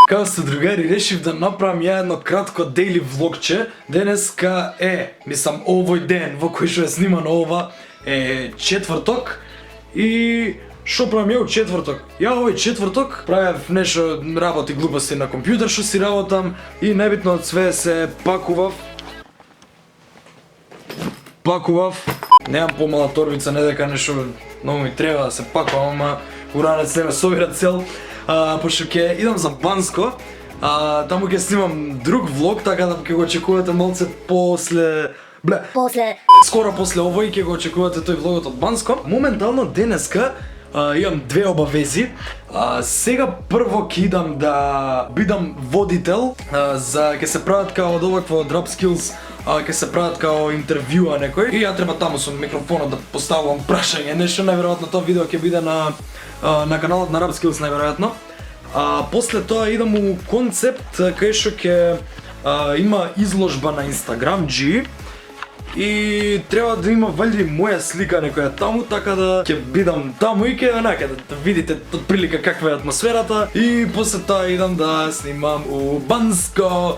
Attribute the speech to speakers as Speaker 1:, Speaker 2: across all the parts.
Speaker 1: Као се другари, решив да направам ја едно кратко дейли влогче. Денеска мислам овој ден во кој што е снимано ова е четврток и што правам ја у четврток? Ја овој четврток правев нешто работи глупости на компјутер што си работам и најбитно од све се пакував. Немам помала торбица, не дека нешто многу ми треба да се пакувам, ама уранец не ме собира цел. Пошто ќе идам за Банско, таму ќе снимам друг влог, така да ќе го очекувате малце скоро после овој ќе го очекувате тој влогот од Банско. Моментално денеска имам две обавези. Сега прво ќе идам да бидам водител, ќе се прават као од овакво Drop Skills, ќе се прават као интервјуа некој и ја треба таму со микрофонот да поставувам прашање, нешто најверојатно тоа видео ќе биде на каналот на Drop Skills најверојатно. После тоа идам у концепт кај што ќе има изложба на Instagram G и треба да има валјда и моја слика некоја таму, така да ќе бидам таму и ќе да видите отприлика каква е атмосферата и после тоа идам да снимам у Банско.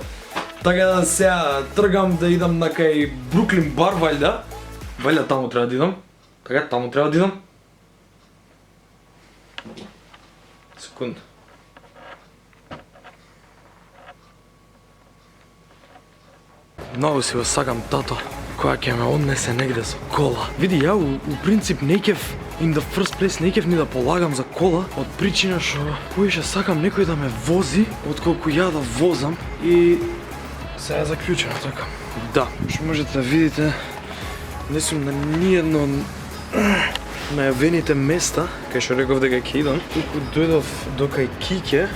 Speaker 1: Така да сега тргам да идам на кај Бруклин бар валјда. Валјда таму треба да идам. Така, таму треба да идам. Секунда. Многу си го сакам тато, која ќе ме однесе негде со кола. Види, ја у принцип не ќев in the first place не ќев ни да полагам за кола, од причина што поише сакам некој да ме вози, отколку ја да возам и сега е заклучено така. Да, што можете да видите, не сум на ниедно најавените места, кај што реков дека ќе идам, туку дојдов до кај Киќе,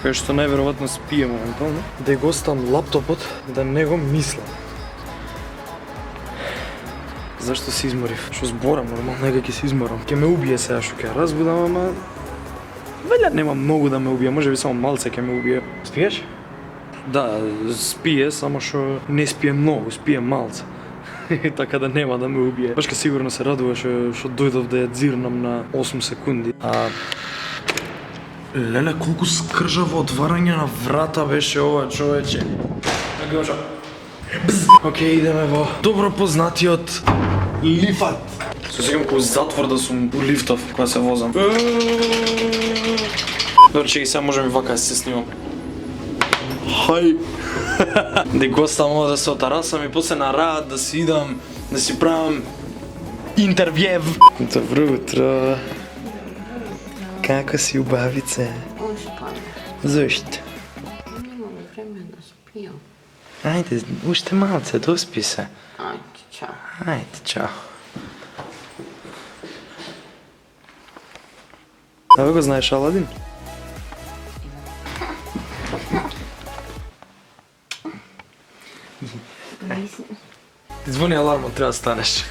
Speaker 1: кај што најверојатно спие моментално, да го оставам лаптопот, да не го мислам. Зашто се изморив? Што зборам, нормално дека ќе се изморам. Ќе ме убие сега што ќе разбудам, ама валја нема многу да ме убие, можеби само малце ќе ме убие. Спиеш? Да, спие, само што не спие многу, спие малце. Така да нема да ме убие. Башка сигурно се радува што дојдов да ја дзирнам на 8 секунди. Леле, колку скржаво отварање на врата беше ова, човече. Океј, идеме во добро познатиот лифат. Се сеќавам кој затвор да сум у лифтов кога се возам. Добре, чеки, сега можем и вака да се снимам. Хај! Да го оставам да се отарасам и после на рад да си идам, да си правам интервјев. Добро утро. Како си, убавице? Зошто?
Speaker 2: Немам време да спијам.
Speaker 1: Ајде, уште малце, доспи се.
Speaker 2: Ајде, чао.
Speaker 1: Ајде, чао. Да бе го знаеш Аладин? Ти звони алармот, треба да станеш.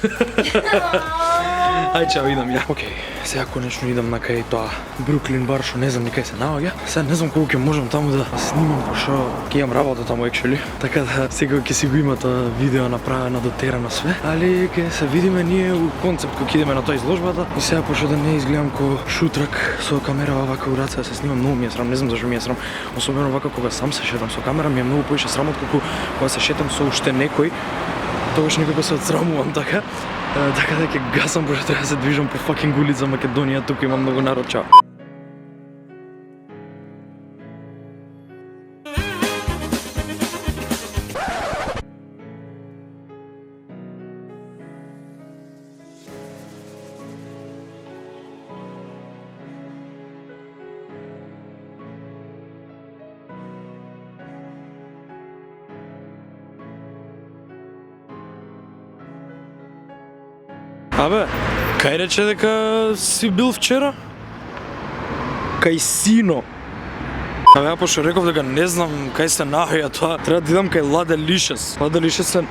Speaker 1: Ај, чао, идам ја. Океј, сега конечно идам на кај тоа Бруклин бар, што не знам ни кај се наоѓа. Сега не знам колку ќе можам таму да снимам, пошто ќе имам работа таму actually. Така да сега ќе си го има тоа видео направено, дотерано све. Али ќе се видиме ние у концепт кога идеме на тоа изложбата. И сега пошто да не изгледам ко шутрак со камера вака у раце да се снимам, многу ми е срам, не знам зашто ми е срам. Особено вака кога сам се шетам со камера, ми е многу поише срам отколку кога се шетам со уште некој. Тогаш некако се отсрамувам така. Така да ќе гасам, пошто треба да се движам по факинг улица Македонија, тука има многу народ, чао. Абе, кај рече дека си бил вчера? Кај Сино. Абе, ја пошто реков дека не знам кај се наоѓа тоа, треба да идам кај Ладе Лишес. Ладе Лишес е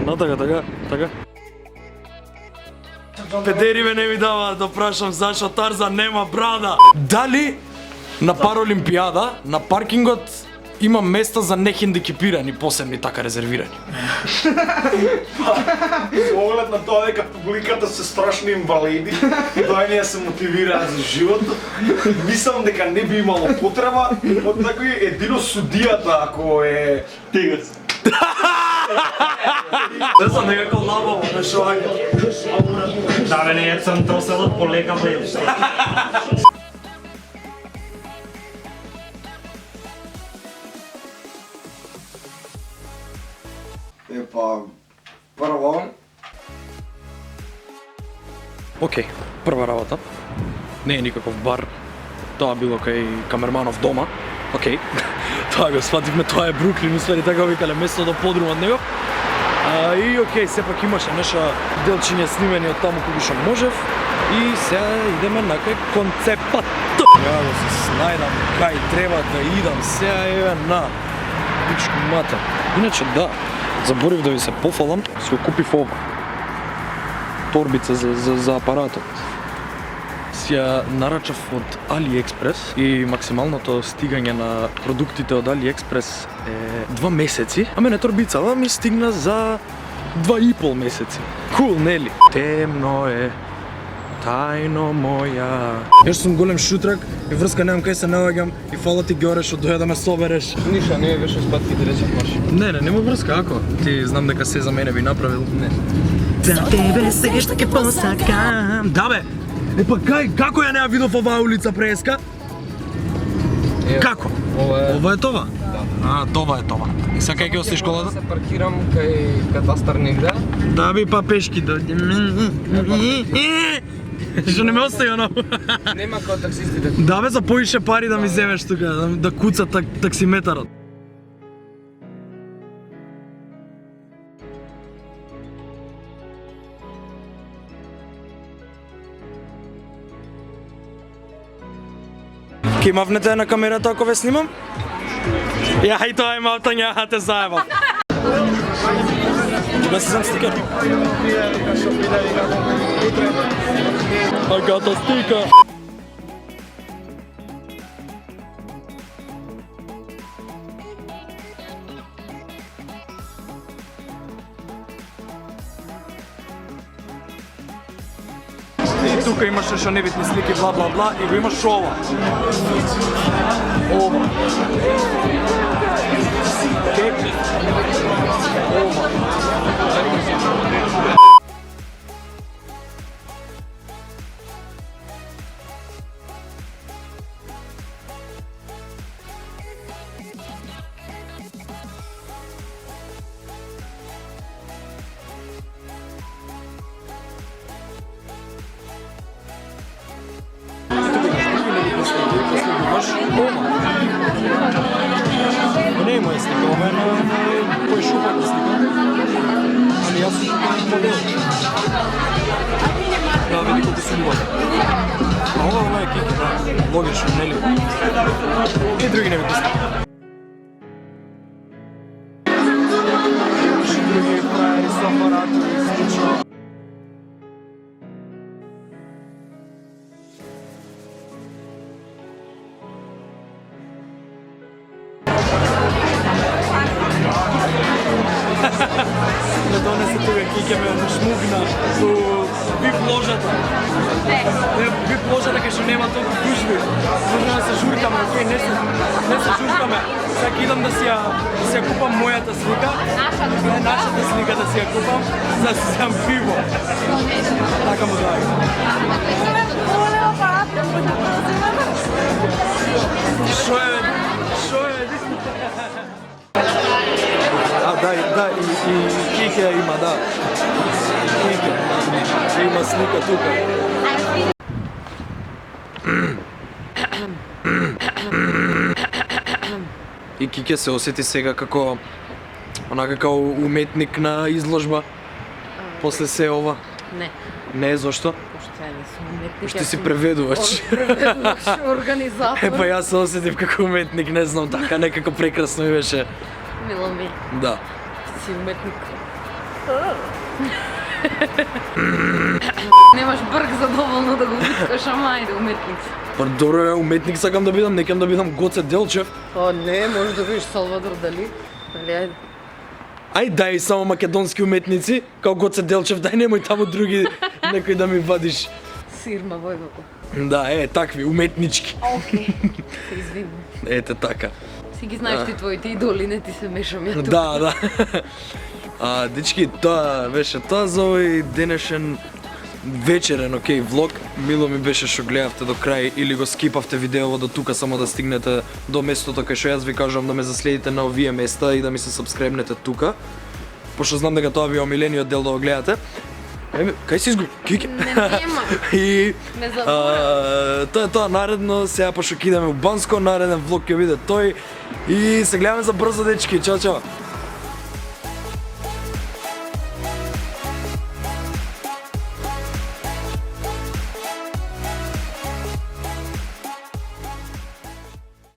Speaker 1: натака, така. Педери ме не ми дава да прашам зашо Тарзан нема брада. Дали на Паралимпијада, на паркингот има места за нехендикепирани, посебни така резервирани.
Speaker 3: Со оглед на тоа дека публиката се страшни инвалиди и доаѓање се мотивираат за животот, мислам дека не би имало потреба од такви, едино судијата ако е тегас.
Speaker 1: Не знам, некако лабаво мешување.
Speaker 4: Да, бе, не е центроселот полека бе.
Speaker 3: Епа, прво,
Speaker 1: Океј, прва работа. Не е никаков бар. Тоа било кај камерманов дома. Океј. Тоа го свативме, тоа е Бруклин, усвари така викале место до подрум од него. И океј, сепак имаше неша делчиња снимени од таму кога што можев. И сега идеме на кај концепат. Ја го се снајдам кај треба да идам, сега еве на пичку мата. Иначе да, заборив да ви се пофалам, си го купив ова. Торбица за апаратот. Си ја нарачав од AliExpress и максималното стигање на продуктите од AliExpress е 2 месеци, а мене торбицава ми стигна за 2,5 месеци. Кул, нели? Темно е, тајно моја. Јас сум голем шутрак и врска немам кај се наоѓам и фала ти Георе што дојде да ме собереш.
Speaker 5: Ниша, не беше спатки да речем марш.
Speaker 1: Не, нема врска, ако? Ти знам дека се за мене би направил.
Speaker 5: Не.
Speaker 1: За тебе се што ќе посакам. Да бе. Епа како ја неа видов оваа улица преска? Како? Ова е това?
Speaker 5: Да.
Speaker 1: А, това е това. И сега кај ќе оси школата?
Speaker 5: Се паркирам кај катастар негде.
Speaker 1: Да би па пешки дојде. Што не ме остави оно?
Speaker 5: Нема кај таксистите.
Speaker 1: Да бе, за поише пари да ми земеш тука, да куца таксиметарот. Ке мавнете на камерата ако ве снимам? Ја и тоа е мавтање, ја те заебав. Да си сам стикер. I got a sticker. И тука имаше што небитни слики, бла бла бла, и го имаш ова. Ова. Кепи. Ова. Имаш ова. Не е моја слика, ова е на кој шупата слика. Али јас сум модел. Да, види колку сум убав. А ова е Кики, да, логично, нели? И други небитни слики. Имаше други фраери со апаратори и слично. Не донесе тука Кике ме шмугна со вип ложата. Вип ложата кај што нема толку гужви. Можна да се журкаме, окей, не се журкаме. Сега идам да си ја купам мојата слика. Нашата слика да си ја купам, за да си сам пиво. Така му дај. Шо е? Шо е? А, да, и Кике има, да. Кике, има слика тука. И Кике се осети сега како онака како уметник на изложба. После се ова.
Speaker 2: Не,
Speaker 1: Не, зошто?
Speaker 2: пошто ја не сум уметник.
Speaker 1: Ще си преведувач.
Speaker 2: Преведувач, организатор.
Speaker 1: Епа јас се осетив како уметник, не знам, така некако прекрасно ми беше.
Speaker 2: Мило ми,
Speaker 1: Да.
Speaker 2: ти си уметник. Немаш брк задоволно да го виткаш, ама ајде, уметник.
Speaker 1: Па добро, уметник сакам да бидам, не кем да бидам Гоце Делчев.
Speaker 2: О, не, може да бидеш Салвадор Дали. Нали, ајде.
Speaker 1: Ај дај само македонски уметници, као Гоце Делчев, дај немој таму други некој да ми вадиш.
Speaker 2: Сирма Војвоко.
Speaker 1: Да, такви, уметнички.
Speaker 2: Окей. Се извинувам.
Speaker 1: Ете така.
Speaker 2: Си ги знаеш ти твоите идоли, не ти се мешам ја тука.
Speaker 1: Да. Дечки, тоа беше тоа за овој денешен вечерен, окей, влог. Мило ми беше што гледавте до крај или го скипавте видеово до тука само да стигнете до местото кај што јас ви кажувам да ме заследите на овие места и да ми се сабскребнете тука. Пошто знам дека тоа ви е омилениот дел да го гледате. Еме, кај си изгуби? Кике.
Speaker 2: Нема.
Speaker 1: И
Speaker 2: Не забора.
Speaker 1: тоа е тоа наредно, сега пошто ќе идеме у Банско, нареден влог ќе биде тој и се гледаме за брзо, дечки. Чао, чао.